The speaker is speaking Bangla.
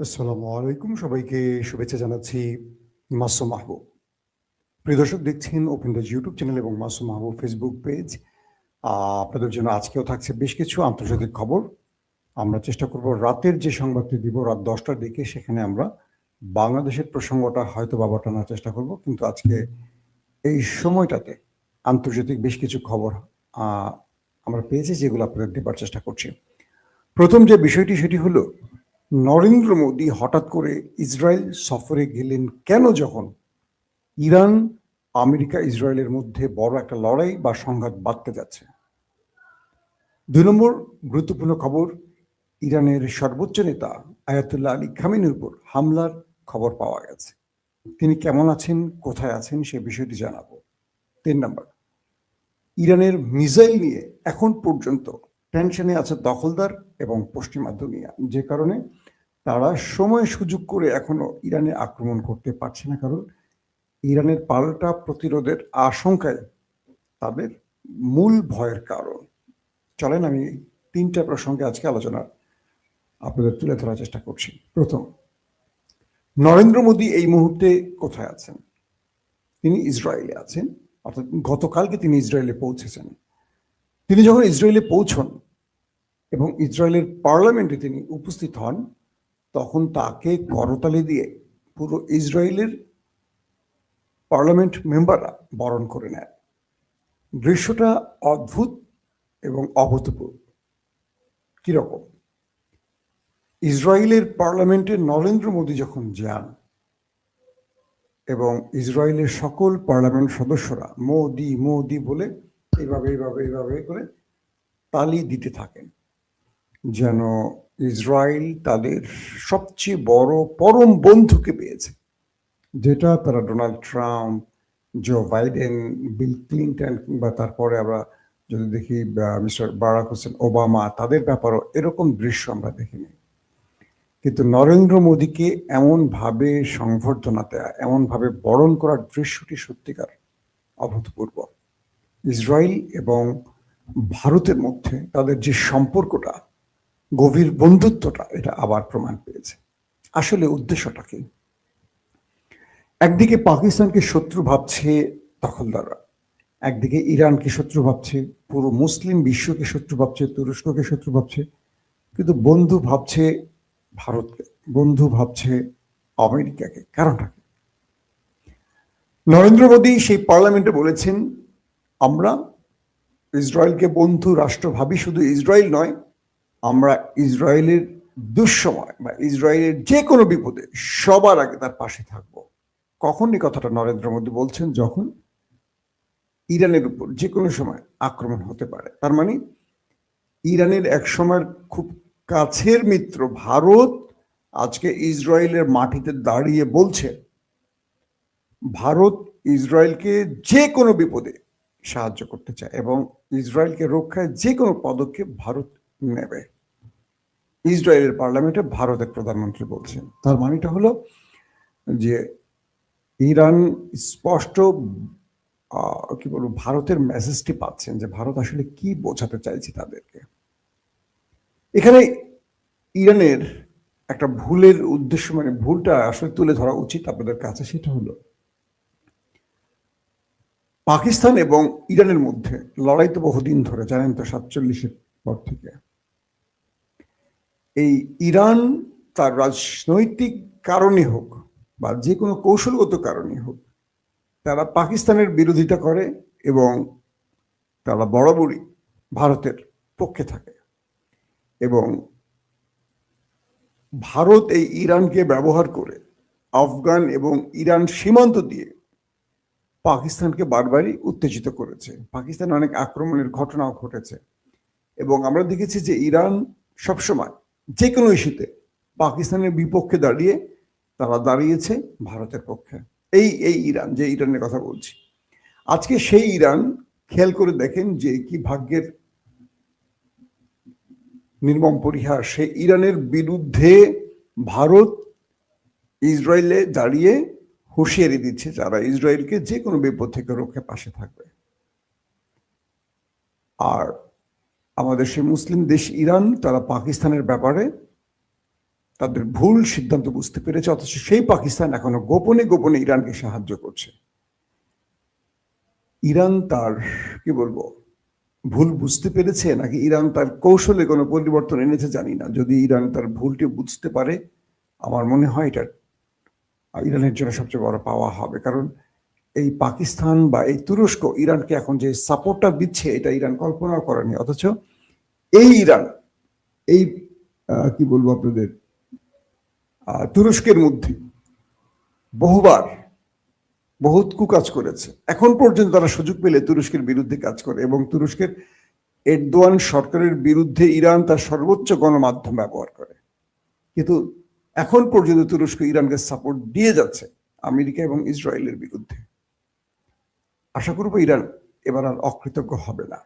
আসসালামু আলাইকুম, সবাইকে শুভেচ্ছা জানাচ্ছি। মাসুম মাহবুব। প্রিয় দর্শক, দেখছেন ওপেন দ্য ইউটিউব চ্যানেল এবং মাসুম মাহবুব ফেসবুক পেজ। আপনাদের জন্য আজকেও থাকছে বেশ কিছু আন্তর্জাতিক খবর। আমরা চেষ্টা করব রাতের যে সংবাদটি দিব রাত 10টার দিকে, সেখানে আমরা বাংলাদেশের প্রসঙ্গটা হয়তো টানার চেষ্টা করব, কিন্তু আজকে এই সময়টাতে আন্তর্জাতিক বেশ কিছু খবর আমরা পেয়েছি, যেগুলো আপনাদের দেবার চেষ্টা করছি। প্রথম যে বিষয়টি সেটি হলো, নরেন্দ্র মোদী হঠাৎ করে ইসরায়েল সফরে গেলেন কেন, যখন ইরান, আমেরিকা, ইসরায়েলের মধ্যে বড় একটা লড়াই বা সংঘাত বাঁধতে যাচ্ছে। 2 নম্বর গুরুত্বপূর্ণ খবর, ইরানের সর্বোচ্চ নেতা আয়াতুল্লাহ আলী খামেনির উপর হামলার খবর পাওয়া গেছে। তিনি কেমন আছেন, কোথায় আছেন, সে বিষয়টি জানাবো। 3 নম্বর, ইরানের মিসাইল নিয়ে এখন পর্যন্ত টেনশনে আছে দখলদার এবং পশ্চিমা দুনিয়া, যে কারণে তারা সময় সুযোগ করে এখনো ইরানে আক্রমণ করতে পারছে না, কারণ ইরানের পাল্টা প্রতিরোধের আশঙ্কায় তাদের মূল ভয়ের কারণ। চলেন আমি 3টা প্রসঙ্গে আজকে আলোচনা আপনাদের তুলে ধরার চেষ্টা করছি। প্রথম, নরেন্দ্র মোদী এই মুহূর্তে কোথায় আছেন? তিনি ইসরায়েলে আছেন, অর্থাৎ গতকালকে তিনি ইসরায়েলে পৌঁছেছেন। তিনি যখন ইসরায়েলে পৌঁছন এবং ইসরায়েলের পার্লামেন্টে তিনি উপস্থিত হন, তখন তাকে করতালি দিয়ে পুরো ইসরায়েলের পার্লামেন্ট মেম্বাররা বরণ করে নেয়। দৃশ্যটা অদ্ভুত এবং অভূতপূর্ব। কিরকম? ইসরায়েলের পার্লামেন্টে নরেন্দ্র মোদী যখন যান এবং ইসরায়েলের সকল পার্লামেন্ট সদস্যরা মোদি মোদি বলে এইভাবে এইভাবে এইভাবে করে তালি দিতে থাকেন, যেন ইসরায়েল তাদের সবচেয়ে বড় পরম বন্ধুকে পেয়েছে, যেটা তারা Donald Trump, Joe Biden, Bill Clinton, কিংবা তারপরে আমরা যদি দেখি মিস্টার বারাক হোসেন ওবামা, তাদের ব্যাপারও এরকম দৃশ্য আমরা দেখিনি। কিন্তু নরেন্দ্র মোদীকে এমনভাবে সংবর্ধনা দেয়া, এমনভাবে বরণ করার দৃশ্যটি সত্যিকার অভূতপূর্ব। ইসরায়েল এবং ভারতের মধ্যে তাদের যে সম্পর্কটা, গভীর বন্ধুত্বটা, এটা আবার প্রমাণ পেয়েছে। আসলে উদ্দেশ্যটা কি? একদিকে পাকিস্তানকে শত্রু ভাবছে দখলদাররা, একদিকে ইরানকে শত্রু ভাবছে, পুরো মুসলিম বিশ্বকে শত্রু ভাবছে, তুরস্ককে শত্রু ভাবছে, কিন্তু বন্ধু ভাবছে ভারতকে, বন্ধু ভাবছে আমেরিকাকে। কারণটা কি? নরেন্দ্র মোদী সেই পার্লামেন্টে বলেছেন, আমরা ইসরায়েলকে বন্ধু রাষ্ট্র ভাবি, শুধু ইসরায়েল নয়, আমরা ইসরায়েলের দুঃসময় বা ইসরায়েলের যে কোনো বিপদে সবার আগে তার পাশে থাকব। কখন এই কথাটা নরেন্দ্র মোদী বলছেন? যখন ইরানের উপর যে কোনো সময় আক্রমণ হতে পারে। তার মানে ইরানের এক সময়ের খুব কাছের মিত্র ভারত আজকে ইসরায়েলের মাটিতে দাঁড়িয়ে বলছে, ভারত ইসরায়েলকে যে কোনো বিপদে সাহায্য করতে চায় এবং ইসরায়েলকে রক্ষায় যে কোনো পদক্ষেপ ভারত নেবে। ইসরায়েলের পার্লামেন্টে ভারতের প্রধানমন্ত্রী বলছেন। তার মানেটা হলো যে ইরান স্পষ্ট কি বলবো, ভারতের মেসেজটি পাচ্ছেন যে ভারত আসলে কি বোঝাতে চাইছে তাদেরকে। এখানে ইরানের একটা ভুলের উদ্দেশ্য, মানে ভুলটা আসলে তুলে ধরা উচিত আপনাদের কাছে। সেটা হলো, পাকিস্তান এবং ইরানের মধ্যে লড়াই তো বহুদিন ধরে, জানেন তো, 47-এর পর থেকে। এই ইরান তার রাজনৈতিক কারণে হোক বা যে কোনো কৌশলগত কারণে হোক, তারা পাকিস্তানের বিরোধিতা করে এবং তারা বরাবরই ভারতের পক্ষে থাকে। এবং ভারত এই ইরানকে ব্যবহার করে আফগান এবং ইরান সীমান্ত দিয়ে পাকিস্তানকে বারবারই উত্তেজিত করেছে। পাকিস্তানে অনেক আক্রমণের ঘটনাও ঘটেছে এবং আমরা দেখেছি যে ইরান সবসময় যে কোনো ইস্যুতে পাকিস্তানের বিপক্ষে দাঁড়িয়ে তারা দাঁড়িয়েছে ভারতের পক্ষে। এই এই ইরান, যে ইরানের কথা বলছি, আজকে সেই ইরান, খেয়াল করে দেখেন যে কি ভাগ্যের নির্মম পরিহাস, সেই ইরানের বিরুদ্ধে ভারত ইসরায়েলে দাঁড়িয়ে হুঁশিয়ারি দিচ্ছে যারা ইসরায়েলকে যে কোনো বিপদ থেকে রক্ষে পাশে থাকবে। আর আমাদের সেই মুসলিম দেশ ইরান, তারা পাকিস্তানের ব্যাপারে তাদের ভুল সিদ্ধান্ত বুঝতে পেরেছে, অথচ সেই পাকিস্তান এখনো গোপনে গোপনে ইরানকে সাহায্য করছে। ইরান তার কি বলবো ভুল বুঝতে পেরেছে, নাকি ইরান তার কৌশলে কোনো পরিবর্তন এনেছে জানি না। যদি ইরান তার ভুলটি বুঝতে পারে, আমার মনে হয় এটা ইরানের জন্য সবচেয়ে বড় পাওয়া হবে। কারণ এই পাকিস্তান বা এই তুরস্ক ইরানকে এখন যে সাপোর্টটা দিচ্ছে, এটা ইরান কল্পনাও করেনি। অথচ এই ইরান এই কি বলবো আপনাদের তুরস্কের মধ্যে বহুবার বহুত কুকাজ করেছে। এখন পর্যন্ত তারা সুযোগ পেলে তুরস্কের বিরুদ্ধে কাজ করে, এবং তুরস্কের এরদোয়ান সরকারের বিরুদ্ধে ইরান তার সর্বোচ্চ গণমাধ্যম ব্যবহার করে। কিন্তু এখন পর্যন্ত তুরস্ক ইরানকে সাপোর্ট দিয়ে যাচ্ছে আমেরিকা এবং ইসরায়েলের বিরুদ্ধে। আশা করব ইরান এবার আর অকৃতজ্ঞ হবে না।